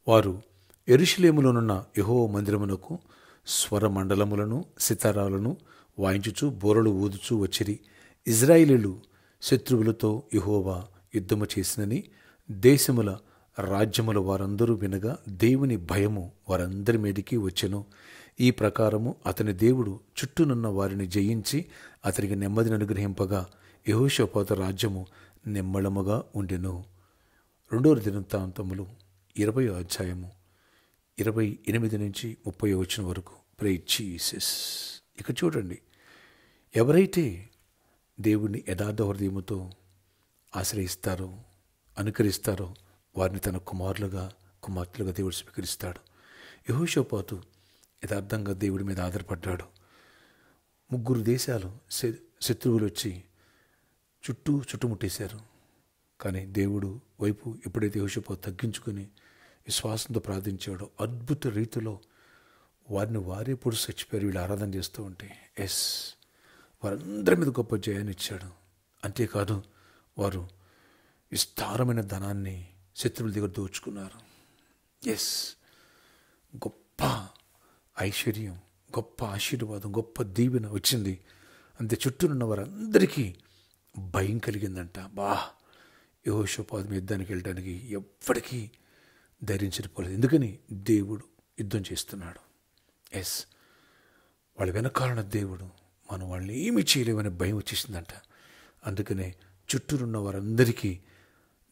వారు యెరూషలేములోనున్న యెహోవా మందిరమునకు స్వరమండలములను సితారాలను వాయించుచు బోరలు ఊదుచూ వచ్చిరి. ఇజ్రాయేలీయులు శత్రువులతో యెహోవా యుద్ధము చేసినని దేశముల రాజ్యముల వారందరూ వినగా దేవుని భయము వారందరి మీదికి వచ్చెను. ఈ ప్రకారము అతని దేవుడు చుట్టూనున్న వారిని జయించి అతనికి నెమ్మదిని అనుగ్రహింపగా యెహోషాపాతు రాజ్యము నిమ్మళముగా ఉండెను. 2 దినవృత్తాంతములు 20వ అధ్యాయము 28 నుంచి 30 వచనం వరకు. Praise Jesus. ఇక చూడండి, ఎవరైతే దేవుని యథార్థ హృదయముతో ఆశ్రయిస్తారో, అనుకరిస్తారో వారిని తన కుమార్తెలుగా దేవుడు స్వీకరిస్తాడు. యెహోషాపాతు యథార్థంగా దేవుడి మీద ఆధారపడ్డాడు. 3 దేశాలు శత్రువులు వచ్చి చుట్టుముట్టేశారు. కానీ దేవుడు వైపు ఎప్పుడైతే యెహోషాపాతు తగ్గించుకొని విశ్వాసంతో ప్రార్థించాడో అద్భుత రీతిలో వారే పొడుసు చచ్చిపోయారు. వీళ్ళు ఆరాధన చేస్తూ ఉంటే వారందరి మీద గొప్ప జయాన్ని ఇచ్చాడు. అంతేకాదు, వారు విస్తారమైన ధనాన్ని శత్రువుల దగ్గర దోచుకున్నారు. గొప్ప ఐశ్వర్యం, గొప్ప ఆశీర్వాదం, గొప్ప దీవెన వచ్చింది. అంతే చుట్టూనున్న వారందరికీ భయం కలిగిందంట. యెహోషాపాతు మీద యుద్ధానికి వెళ్ళడానికి ఎవ్వడికీ ధైర్యం సరిపోలేదు. ఎందుకని? దేవుడు యుద్ధం చేస్తున్నాడు. వాళ్ళ వెనకాలన్న దేవుడు మనం వాళ్ళని ఏమీ చేయలేమనే భయం వచ్చేసిందంట. అందుకనే చుట్టూరున్న వారందరికీ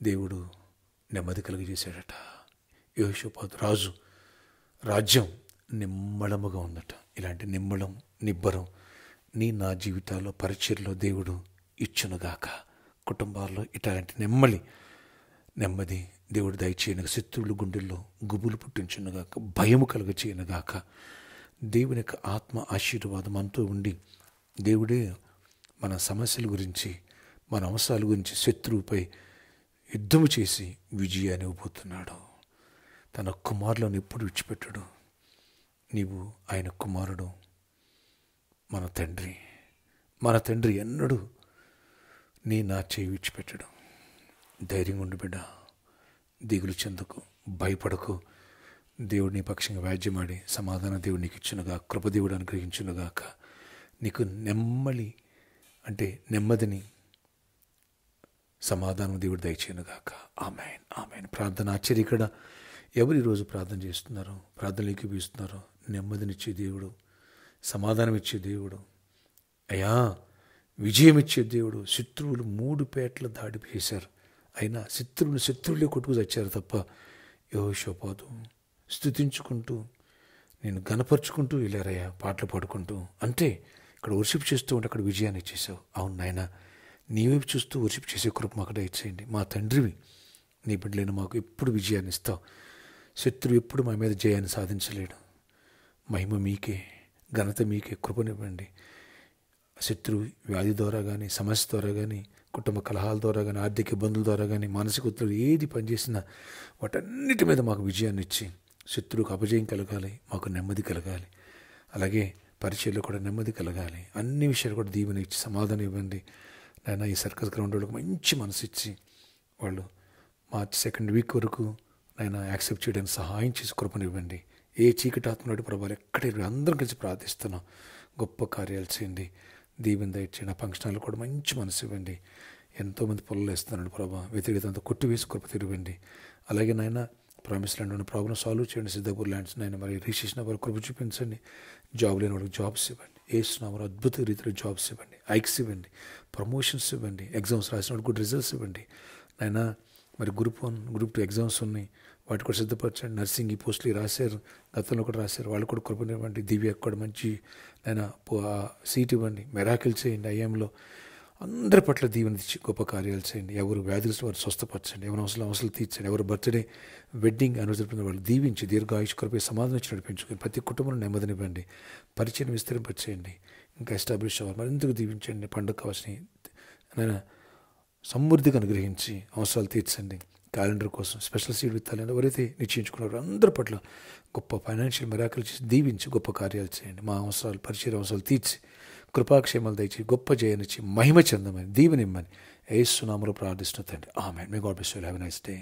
దేవుడు నెమ్మది కలిగజేశాడట. యెహోషాపాతు రాజ్యం నిమ్మళముగా ఉందట. ఇలాంటి నిబ్బరం నా జీవితాల్లో పరిచర్లో దేవుడు ఇచ్చునుగాక. కుటుంబాల్లో ఇట్లాంటి నెమ్మది దేవుడు దయచేయనుగా. శత్రువుల గుండెల్లో గుబులు పుట్టించునుగాక, భయము కలుగ చేయనుగాక. దేవుని యొక్క ఆత్మ ఆశీర్వాదం అంటూ ఉండి దేవుడే మన సమస్యల గురించి, మన అవసరాల గురించి శత్రువుపై యుద్ధము చేసి విజయాన్ని ఇవ్వబోతున్నాడు. తన కుమారులను ఎప్పుడు విడిచిపెట్టడు. నీవు ఆయన కుమారుడు. మన తండ్రి ఎన్నడూ నా చేయి విడిచిపెట్టడు. ధైర్యంగా ఉండు బిడ్డ, దిగులు చెందకు, భయపడకు. దేవుడిని పక్షంగా వ్యాజ్యమాడి సమాధానం దేవుడు నీకు ఇచ్చునుగా, కృపదేవుడు అనుగ్రహించునుగాక. నీకు నెమ్మదిని సమాధానం దేవుడు దయచేయనుగాక. ఆమేన్, ఆమేన్. ప్రార్థన ఆశ్చర్య. ఇక్కడ ఎవరు ఈరోజు ప్రార్థన చేస్తున్నారో, ప్రార్థనలు చూపిస్తున్నారో, నెమ్మదినిచ్చే దేవుడు, సమాధానం ఇచ్చే దేవుడు, అయ్యా విజయం ఇచ్చే దేవుడు. శత్రువులు 3 పేటల దాడి చేశారు. అయినా శత్రువులే కొట్టుకు తెచ్చారు తప్ప యెహోషాపాతు స్తుతించుకుంటూ నేను గనపరుచుకుంటూ వెళ్ళారయ్యా, పాటలు పాడుకుంటూ. అంటే ఇక్కడ వర్షిప్ చేస్తూ ఉంటే అక్కడ విజయాన్ని ఇచ్చేసావు. అవును నాయన, నీవైపు చూస్తూ వర్షిప్ చేసే కృప మాకు దయచేయండి. మా తండ్రివి, నీ బిడ్డలైన మాకు ఎప్పుడు విజయాన్ని ఇస్తావు. శత్రువు ఎప్పుడు మా మీద జయాన్ని సాధించలేడు. మహిమ మీకే, ఘనత మీకే, కృపనివ్వండి. శత్రువు వ్యాధి ద్వారా కానీ, సమస్య ద్వారా కానీ, కుటుంబ కలహాల ద్వారా కానీ, ఆర్థిక ఇబ్బందుల ద్వారా కానీ, మానసిక ఒత్తిడి ఏది పనిచేసినా వాటన్నిటి మీద మాకు విజయాన్ని ఇచ్చి శత్రువుకు అపజయం కలగాలి, మాకు నెమ్మది కలగాలి. అలాగే పరిచయలో కూడా నెమ్మది కలగాలి. అన్ని విషయాలు కూడా దీవెన ఇచ్చి సమాధానం ఇవ్వండి నాయన. ఈ సర్కస్ గ్రౌండ్ వాళ్ళకి మంచి మనసు ఇచ్చి వాళ్ళు మార్చి 2nd వీక్ వరకు నాయన యాక్సెప్ట్ చేయడానికి సహాయం చేసి కృపనివ్వండి. ఏ చీకటి ఆత్మనాడు ప్రభావాలు ఎక్కడ అందరం కలిసి ప్రార్థిస్తున్నాం. గొప్ప కార్యాలు చేయండి, దీవెన దయచేయండి. ఆ ఫంక్షనాలు కూడా మంచి మనసు ఇవ్వండి. ఎంతోమంది పొలలు వేస్తున్నాడు ప్రభా, వ్యతిరేకత కొట్టివేసి కృప తిరివండి. అలాగే నాయన ప్రామిస్ ల్యాండ్ ఉన్న ప్రాబ్లం సాల్వ్ చేయండి. సిద్ధాపూర్ ల్యాండ్స్ నాయన మరి రిజిస్ట్రేషన్ వారికి కృప చూపించండి. జాబ్ లేని వాళ్ళకి జాబ్స్ ఇవ్వండి. ఏసునామములో అద్భుత రీతిలో జాబ్స్ ఇవ్వండి, ఐక్స్ ఇవ్వండి, ప్రమోషన్స్ ఇవ్వండి. ఎగ్జామ్స్ రాసిన వాళ్ళకి గుడ్ రిజల్ట్స్ ఇవ్వండి నాయన. మరి గ్రూప్ 1, గ్రూప్ 2 ఎగ్జామ్స్ ఉన్నాయి, వాటి కూడా సిద్ధపరచండి. నర్సింగ్ ఈ పోస్టులు రాశారు, గతంలో కూడా రాశారు, వాళ్ళు కూడా కృపనివ్వండి. దివ్యకు కూడా మంచి నాయన సీట్ ఇవ్వండి. మెరాకిల్ చేయండి. ఐఎంలో అందరి పట్ల దీవెన ఇచ్చి గొప్ప కార్యాలు చేయండి. ఎవరు వ్యాధులు వారు స్వస్థపరచండి, ఎవరు అవసరాలు తీర్చండి, ఎవరు బర్త్డే వెడ్డింగ్ అనుసరిపోయిన వాళ్ళు దీవించి దీర్ఘాయుష్ కృపే సమాధానం ఇచ్చి నడిపించుకొని ప్రతి కుటుంబంలో నెమ్మదినివ్వండి. పరిచయం విస్తరింపచేయండి. ఇంకా ఎస్టాబ్లిష్ అవ్వాలి, మరింతకు దీవించండి. పండుగ కావాల్సిన నేను సమృద్ధిగా అనుగ్రహించి అవసరాలు తీర్చండి. క్యాలెండర్ కోసం స్పెషల్ సీడ్ విత్తాలని ఎవరైతే నిశ్చయించుకున్నారో అందరి పట్ల గొప్ప ఫైనాన్షియల్ మెరాకిల్ చేసి దీవించి గొప్ప కార్యాలు చేయండి. మా అవసరాలు పరిచయ అవసరాలు తీర్చి కృపాక్షేమాలు దయచి గొప్ప జయనిచ్చి మహిమ చెందమని దీవెనిమ్మని యేసు నామములో ప్రార్థిస్తున్న తండ్రి. Amen. May God bless you. Have a nice day.